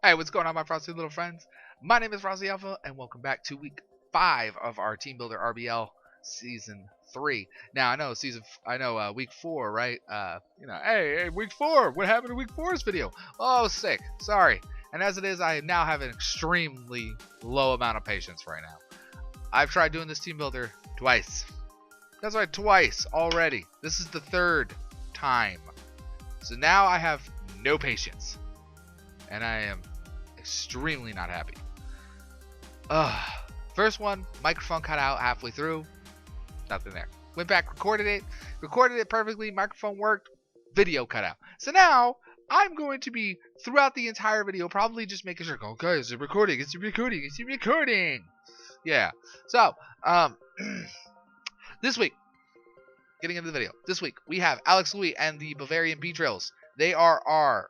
Hey, what's going on, my frosty little friends? My name is Frosty Alpha, and welcome back to week 5 of our Team Builder RBL season 3. Now I know week 4, right? Hey, week 4. What happened to week 4's video? Oh, sick. Sorry. And as it is, I now have an extremely low amount of patience right now. I've tried doing this Team Builder twice. That's right, twice already. This is the 3rd time. So now I have no patience, and I am extremely not happy. First one, microphone cut out halfway through. Nothing there. Went back, recorded it perfectly. Microphone worked. Video cut out. So now I'm going to be throughout the entire video probably just making sure. Okay, is it recording? Is it recording? Is it recording? Yeah. So this week, getting into the video. This week we have AlexLoui and the Bavarian Beedrills. They are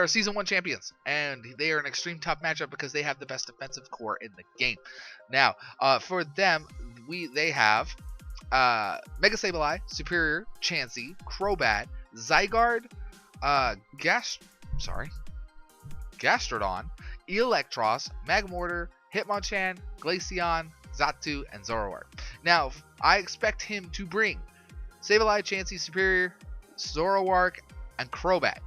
season 1 champions, and they are an extreme tough matchup because they have the best defensive core in the game. Now, for them, they have Mega Sableye, Superior, Chansey, Crobat, Zygarde, Gastrodon, Electros, Magmortar, Hitmonchan, Glaceon, Xatu, and Zoroark. Now, I expect him to bring Sableye, Chansey, Superior, Zoroark, and Crobat.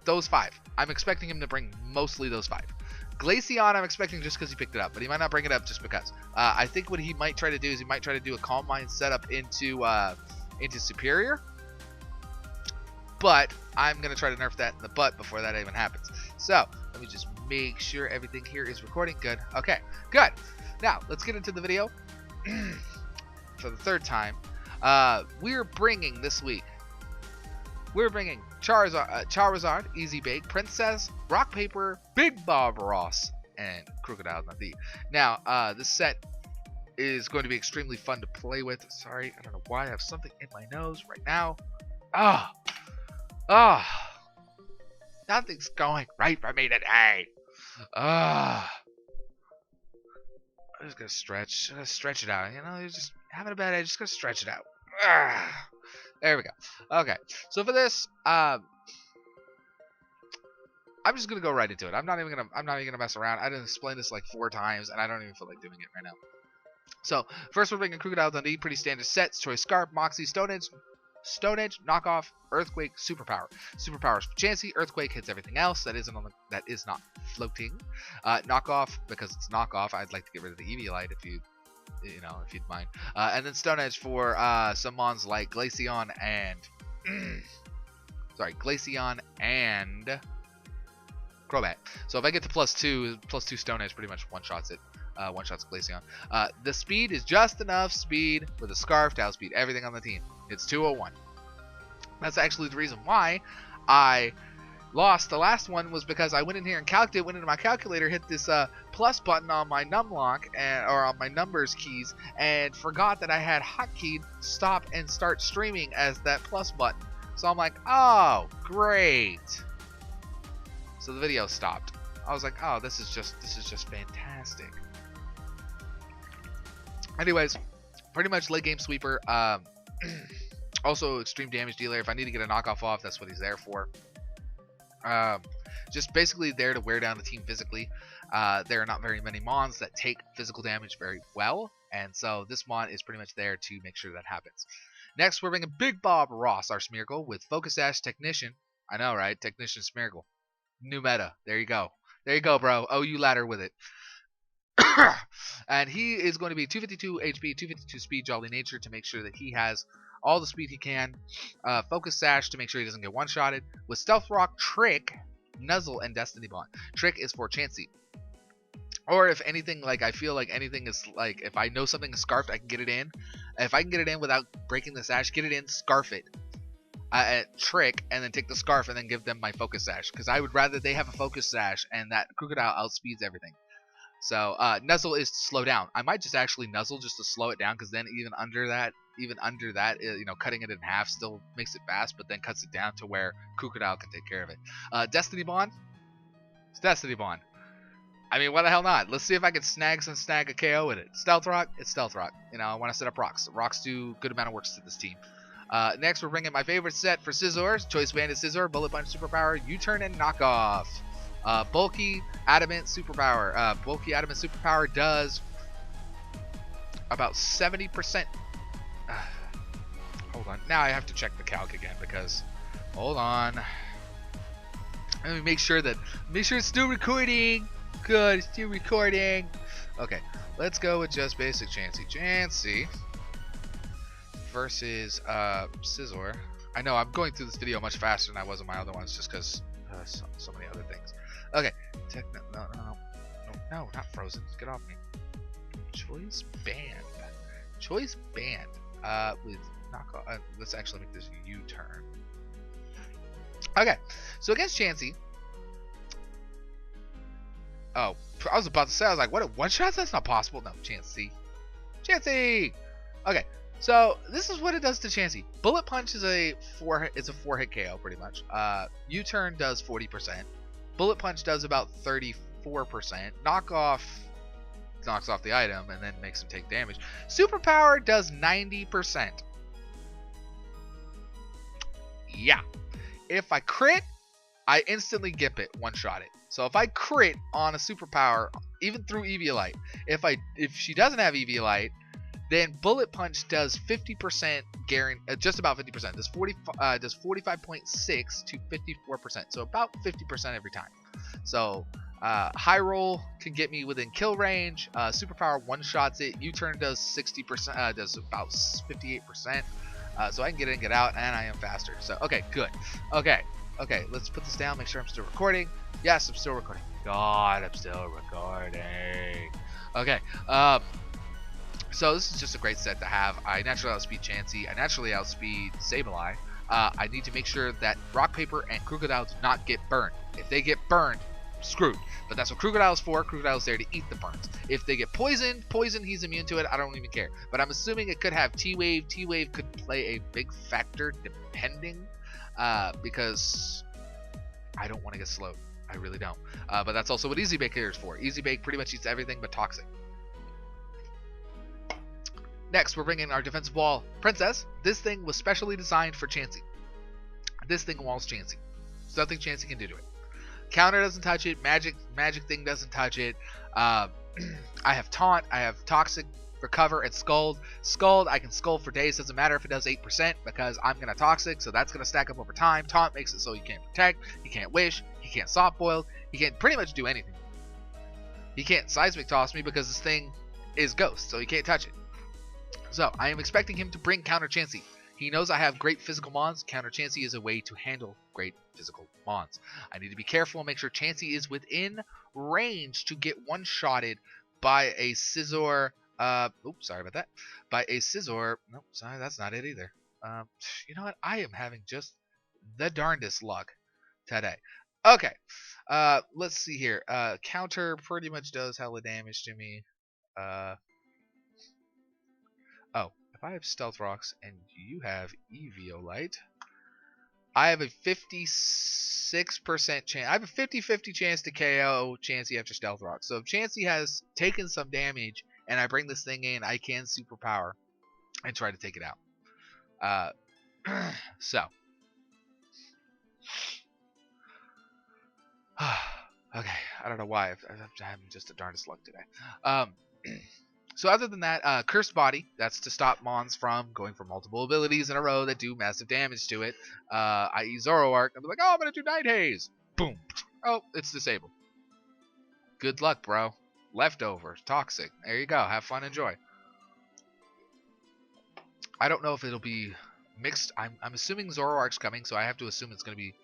Those 5. I'm expecting him to bring mostly those 5. Glaceon, I'm expecting just because he picked it up, but he might not bring it up just because. I think what he might try to do is he might try to do a Calm Mind setup into Superior, but I'm going to try to nerf that in the butt before that even happens. So, let me just make sure everything here is recording. Good. Okay, good. Now, let's get into the video. For the 3rd time, we're bringing this week, Charizard, Easy Bake, Princess, Rock Paper, Big Bob Ross, and Crocodile Dundee. Now, this set is going to be extremely fun to play with. Sorry, I don't know why I have something in my nose right now. Nothing's going right for me today. I'm just gonna stretch it out. You know, you're just having a bad day. Just gonna stretch it out. There we go. Okay, so for this, I'm just gonna go right into it. I'm not even gonna mess around. I didn't explain this like 4 times, and I don't even feel like doing it right now. So first, we're bringing Crocodile Dundee. Pretty standard sets: Choice Scarf, Moxie, Stone Edge, Knockoff, Earthquake, Superpower. Superpowers for Chansey. Earthquake hits everything else that is not floating. Knockoff, because it's knockoff. I'd like to get rid of the Eviolite if you'd mind. And then Stone Edge for some mons like Glaceon and Crobat. So if I get to plus two Stone Edge pretty much one-shots it. One-shots Glaceon. The speed is just enough speed with a Scarf to outspeed everything on the team. It's 201. That's actually the reason why I lost the last one, was because I went in here and went into my calculator, hit this plus button on my numlock or on my numbers keys, and forgot that I had hotkeyed stop and start streaming as that plus button. So I'm like, oh, great. So the video stopped. I was like, oh, this is just fantastic. Anyways, pretty much late game sweeper. Also extreme damage dealer. If I need to get a knockoff off, that's what he's there for. Just basically there to wear down the team physically. There are not very many mons that take physical damage very well, and so this mon is pretty much there to make sure that happens. Next, we're bringing Big Bob Ross, our Smeargle, with Focus Sash, Technician. I know, right? Technician Smeargle. New meta. There you go. There you go, bro. OU ladder with it. And he is going to be 252 HP, 252 speed, Jolly Nature, to make sure that he has all the speed he can. Focus Sash to make sure he doesn't get one-shotted. With Stealth Rock, Trick, Nuzzle, and Destiny Bond. Trick is for Chansey. Or if anything, like, I feel like anything is, like, if I know something is scarfed, I can get it in. If I can get it in without breaking the sash, get it in, scarf it. Trick, and then take the scarf and then give them my Focus Sash. Because I would rather they have a Focus Sash and that Crocodile outspeeds everything. So, Nuzzle is to slow down. I might just actually Nuzzle just to slow it down, because then even under that, cutting it in half still makes it fast, but then cuts it down to where Crocodile can take care of it. Destiny Bond? It's Destiny Bond. I mean, why the hell not? Let's see if I can snag a KO with it. Stealth Rock? It's Stealth Rock. You know, I want to set up rocks. Rocks do good amount of work to this team. Next, we're bringing my favorite set for Scizor. Choice Banded Scizor, Bullet Punch Superpower, U-Turn, and Knockoff. Bulky Adamant Superpower. Bulky Adamant Superpower does about 70%. Hold on. Now I have to check the calc again because... Hold on. Let me make sure it's still recording. Good, it's still recording. Okay, let's go with just basic Chansey. Chansey versus Scizor. I know I'm going through this video much faster than I was on my other ones just because so many other things. Okay, no, not Frozen. Get off me. Choice Band. Choice Band. With knockoff. Let's actually make this U-turn. Okay, so against Chansey. Oh, I was about to say, I was like, what, a one-shot? That's not possible. No, Chansey. Chansey! Okay, so this is what it does to Chansey. Bullet Punch is a 4-hit KO, pretty much. U-turn does 40%. Bullet Punch does about 34%. Knockoff knocks off the item and then makes him take damage. Superpower does 90%. Yeah. If I crit, I instantly gip it, one-shot it. So if I crit on a superpower, even through Eviolite, if she doesn't have Eviolite, then Bullet Punch does 50% just about 50%. Does 45.6 to 54%. So about 50% every time. So high roll can get me within kill range. Superpower one-shots it. U-turn does 60%. Does about 58%. So I can get in, get out, and I am faster. So okay, good. Okay, let's put this down. Make sure I'm still recording. Yes, I'm still recording. God, I'm still recording. Okay. So this is just a great set to have. I naturally outspeed Chansey. I naturally outspeed Sableye. I need to make sure that Rock, Paper, and Krookodile do not get burned. If they get burned, screwed. But that's what Krookodile is for. Krookodile is there to eat the burns. If they get poisoned, he's immune to it. I don't even care. But I'm assuming it could have T-Wave. T-Wave could play a big factor depending, because I don't want to get slowed. I really don't. But that's also what Easy Bake here is for. Easy Bake pretty much eats everything but toxic. Next, we're bringing our defensive wall, Princess. This thing was specially designed for Chansey. This thing walls Chansey. There's nothing Chansey can do to it. Counter doesn't touch it. Magic thing doesn't touch it. I have Taunt. I have Toxic, Recover, and Scald. Scald, I can Scald for days. Doesn't matter if it does 8% because I'm going to Toxic, so that's going to stack up over time. Taunt makes it so he can't Protect. He can't Wish. He can't Soft Boil. He can't pretty much do anything. He can't Seismic Toss me because this thing is Ghost, so he can't touch it. So, I am expecting him to bring Counter Chansey. He knows I have great physical mons. Counter Chansey is a way to handle great physical mons. I need to be careful and make sure Chansey is within range to get one-shotted by a Scizor. Oops, sorry about that. By a Scizor. Nope, sorry, that's not it either. You know what? I am having just the darndest luck today. Okay, let's see here. Counter pretty much does hella damage to me. Oh, if I have Stealth Rocks and you have Eviolite, I have a 56% chance. I have a 50-50 chance to KO Chansey after Stealth Rocks. So if Chansey has taken some damage and I bring this thing in, I can Superpower and try to take it out. So. Okay, I don't know why. I'm having just the darndest luck today. So other than that, Cursed Body, that's to stop Mons from going for multiple abilities in a row that do massive damage to it, i.e. Zoroark. I'm like, oh, I'm going to do Night Haze. Boom. Oh, it's disabled. Good luck, bro. Leftovers. Toxic. There you go. Have fun. Enjoy. I don't know if it'll be mixed. I'm assuming Zoroark's coming, so I have to assume it's going to be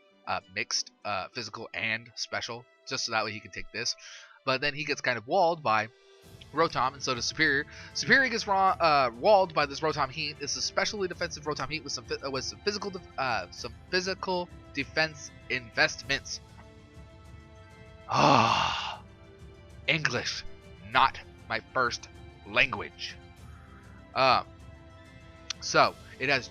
mixed, physical and special, just so that way he can take this. But then he gets kind of walled by Rotom, and so does Superior. Superior gets walled by this Rotom Heat. This is a specially defensive Rotom Heat with some physical defense investments. English, not my first language. So it has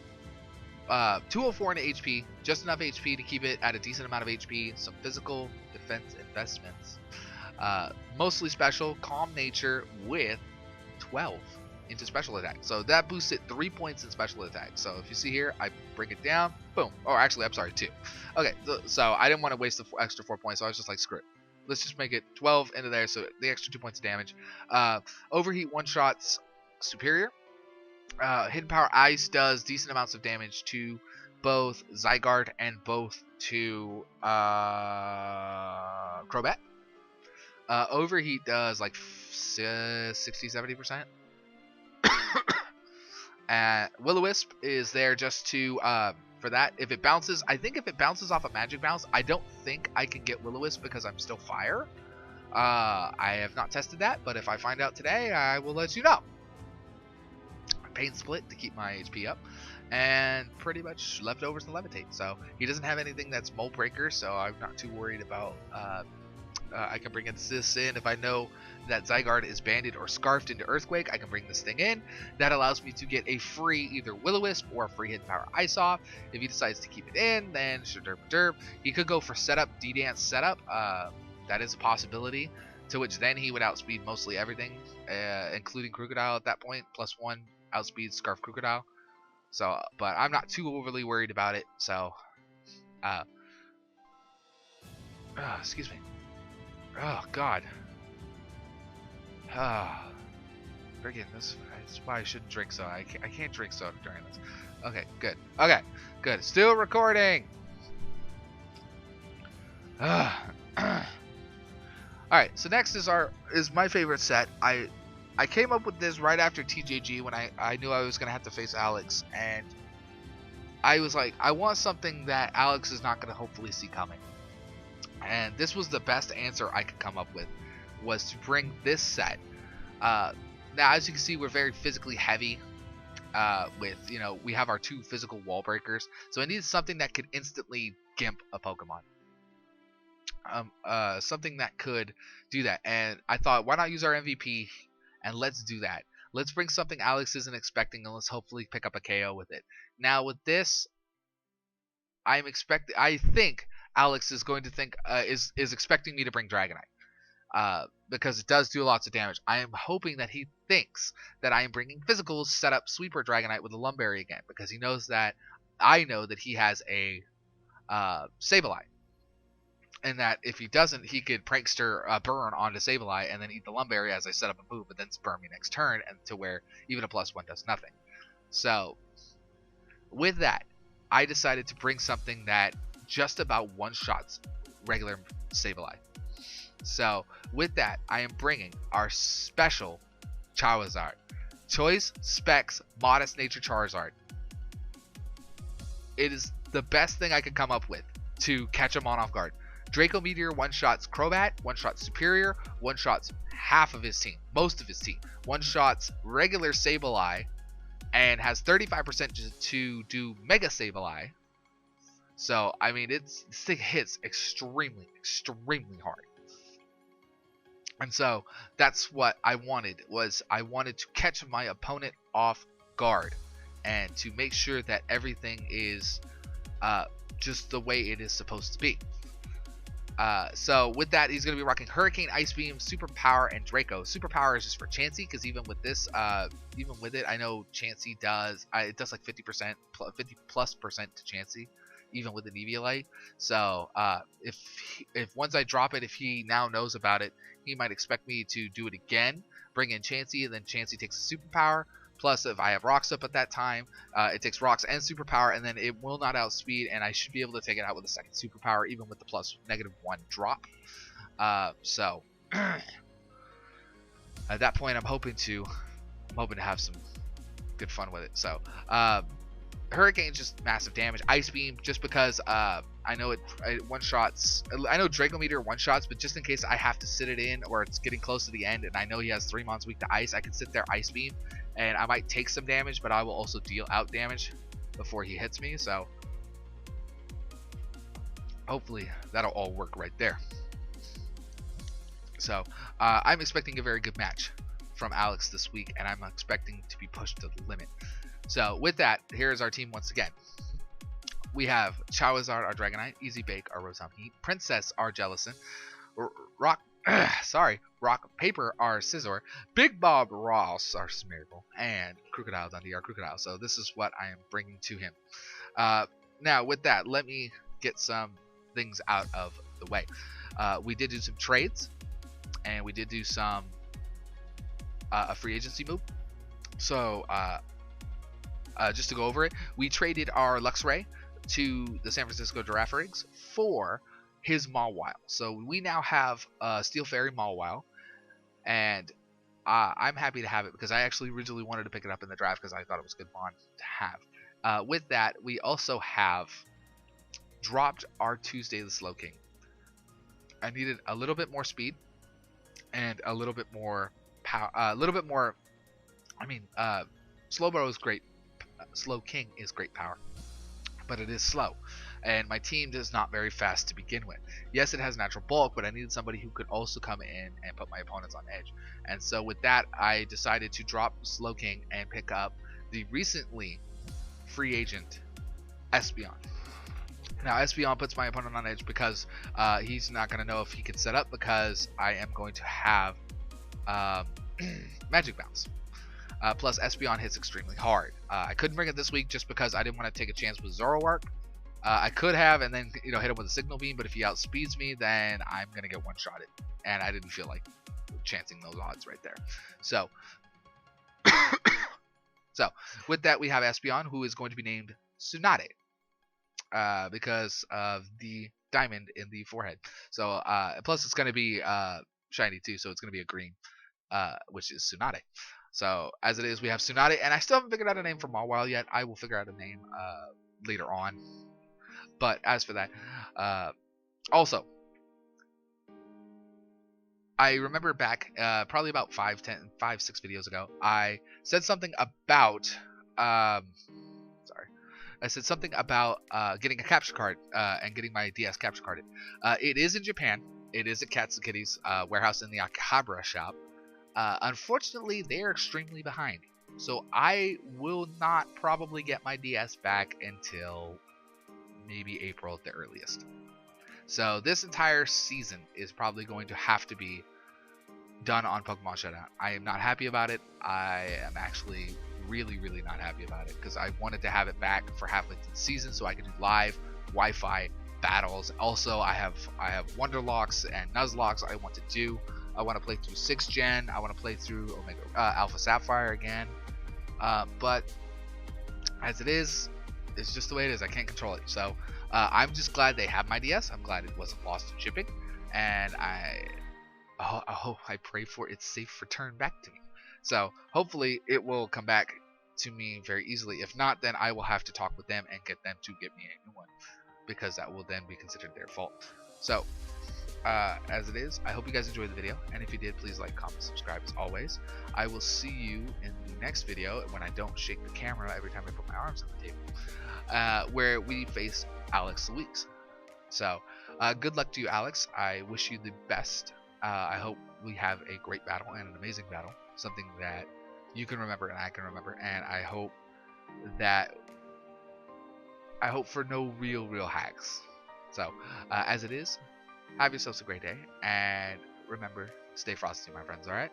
204 in HP, just enough HP to keep it at a decent amount of HP. Some physical defense investments. Mostly special, Calm Nature with 12 into special attack. So that boosts it 3 points in special attack. So if you see here, I bring it down, boom. Or actually, I'm sorry, 2. Okay, so I didn't want to waste the extra 4 points, so I was just like, screw it. Let's just make it 12 into there, so the extra 2 points of damage. Overheat one-shots superior. Hidden Power Ice does decent amounts of damage to both Zygarde and both to Crobat. Overheat does like 60-70%. Will-O-Wisp is there just to for that. If it bounces, I think if it bounces off a Magic Bounce, I don't think I can get Will-O-Wisp because I'm still Fire. I have not tested that, but if I find out today, I will let you know. Pain Split to keep my HP up, and pretty much Leftovers and Levitate. So he doesn't have anything that's Mold Breaker, so I'm not too worried about. I can bring this in if I know that Zygarde is banded or scarfed into Earthquake. I can bring this thing in. That allows me to get a free either Will-O-Wisp or a free Hidden Power Ice off. If he decides to keep it in, then derp. He could go for setup, D-Dance setup. That is a possibility. To which then he would outspeed mostly everything, including Krookodile at that point. +1 outspeed Scarf Krookodile. So, but I'm not too overly worried about it. So, excuse me. Oh God. Friggin', that's why I shouldn't drink soda. I can't drink soda during this. Okay, good. Okay, good. Still recording. Alright, so next is my favorite set. I came up with this right after TJG when I knew I was gonna have to face Alex, and I was like, I want something that Alex is not gonna hopefully see coming. And this was the best answer I could come up with, was to bring this set. Now, as you can see, we're very physically heavy. With, we have our 2 physical wall breakers, so I needed something that could instantly gimp a Pokemon. Something that could do that, and I thought, why not use our MVP and let's do that. Let's bring something Alex isn't expecting, and let's hopefully pick up a KO with it. Now with this, I think Alex is going to think is expecting me to bring Dragonite, because it does do lots of damage. I am hoping that he thinks that I am bringing physical setup Sweeper Dragonite with a Lumberry again, because he knows that I know that he has a Sableye, and that if he doesn't, he could Prankster Burn onto Sableye and then eat the Lumberry as I set up a move, but then burn me next turn, and to where even a +1 does nothing. So with that, I decided to bring something that just about one-shots regular Sableye. So with that, I am bringing our special Charizard. Choice Specs Modest Nature Charizard. It is the best thing I could come up with to catch him off guard. Draco Meteor one-shots Crobat, one-shots Superior, one-shots half of his team, most of his team. One-shots regular Sableye, and has 35% to do Mega Sableye. So, I mean, this thing hits extremely, extremely hard. And so, that's what I wanted, was I wanted to catch my opponent off guard, and to make sure that everything is just the way it is supposed to be. So with that, he's going to be rocking Hurricane, Ice Beam, Super Power, and Draco. Super Power is just for Chansey, because even with this, even with it, I know Chansey does, it does like 50%, 50+% to Chansey, even with the Eviolite. So if once I drop it, if he now knows about it, he might expect me to do it again, bring in Chansey, and then Chansey takes a Super Power. Plus, if I have Rocks up at that time, it takes Rocks and Super Power, and then it will not outspeed, and I should be able to take it out with a second Super Power, even with the +(-1) drop. So at that point, I'm hoping to have some good fun with it. So Hurricane's just massive damage. Ice Beam, just because I know it one-shots. I know Draco Meteor one-shots, but just in case I have to sit it in, or it's getting close to the end, and I know he has 3 mons weak to Ice, I can sit there Ice Beam, and I might take some damage, but I will also deal out damage before he hits me. So hopefully that'll all work right there. So I'm expecting a very good match from Alex this week, and I'm expecting to be pushed to the limit. So with that, here's our team once again. We have Charizard, our Dragonite, Easy Bake, our Rotom Heat, Princess, our Jellicent, sorry, Rock, Paper, our Scizor, Big Bob Ross, our Smeargle, and Crocodile Dundee, our Crocodile. So this is what I am bringing to him. Now, with that, let me get some things out of the way. We did do some trades, and we did do some a free agency move. So, just to go over it, we traded our Luxray to the San Francisco Giraffe Rigs for his Mawile. So we now have Steel Fairy Mawile, and I'm happy to have it because I actually originally wanted to pick it up in the draft because I thought it was a good bond to have. With that, we also have dropped our Tuesday the Slowking. I needed a little bit more speed and a little bit more power. Slowbro is great. Slowking is great power, but it is slow, and my team is not very fast to begin with. Yes, it has natural bulk, but I needed somebody who could also come in and put my opponents on edge. And so with that, I decided to drop Slowking and pick up the recently free agent Espeon. Now Espeon puts my opponent on edge because he's not going to know if he can set up, because I am going to have Magic Bounce. Plus Espeon hits extremely hard. I couldn't bring it this week just because I didn't want to take a chance with Zoroark. I could have and then hit him with a Signal Beam, but if he outspeeds me, then I'm gonna get one-shotted, and I didn't feel like chancing those odds right there. So, with that, we have Espeon, who is going to be named Tsunade, because of the diamond in the forehead. So plus it's gonna be shiny too, so it's gonna be a green, which is Tsunade. So as it is, we have Tsunade, and I still haven't figured out a name for Mawile yet. I will figure out a name later on. But as for that, also, I remember back probably about 5, 6 videos ago, I said something about getting a capture card and getting my DS capture card. It is in Japan. It is at Cats and Kitties warehouse in the Akihabara shop. Unfortunately, they are extremely behind, so I will not probably get my DS back until maybe April at the earliest. So this entire season is probably going to have to be done on Pokemon Showdown. I am not happy about it. I am actually really not happy about it because I wanted to have it back for halfway through the season so I could do live Wi-Fi battles. Also, I have Wonderlocks and Nuzlocks I want to do. I want to play through 6th Gen. I want to play through Omega Alpha Sapphire again. But as it is, it's just the way it is. I can't control it. So I'm just glad they have my DS. I'm glad it wasn't lost in shipping. And I pray for its safe return back to me. So hopefully it will come back to me very easily. If not, then I will have to talk with them and get them to get me a new one, because that will then be considered their fault. So as it is, I hope you guys enjoyed the video, and if you did, please like, comment, subscribe as always. I will see you in the next video when I don't shake the camera every time I put my arms on the table, where we face AlexLoui. So good luck to you, Alex. I wish you the best. I hope we have a great battle and an amazing battle, something that you can remember and I can remember, and I hope for no real hacks. So as it is, have yourselves a great day, and remember, stay frosty, my friends, alright?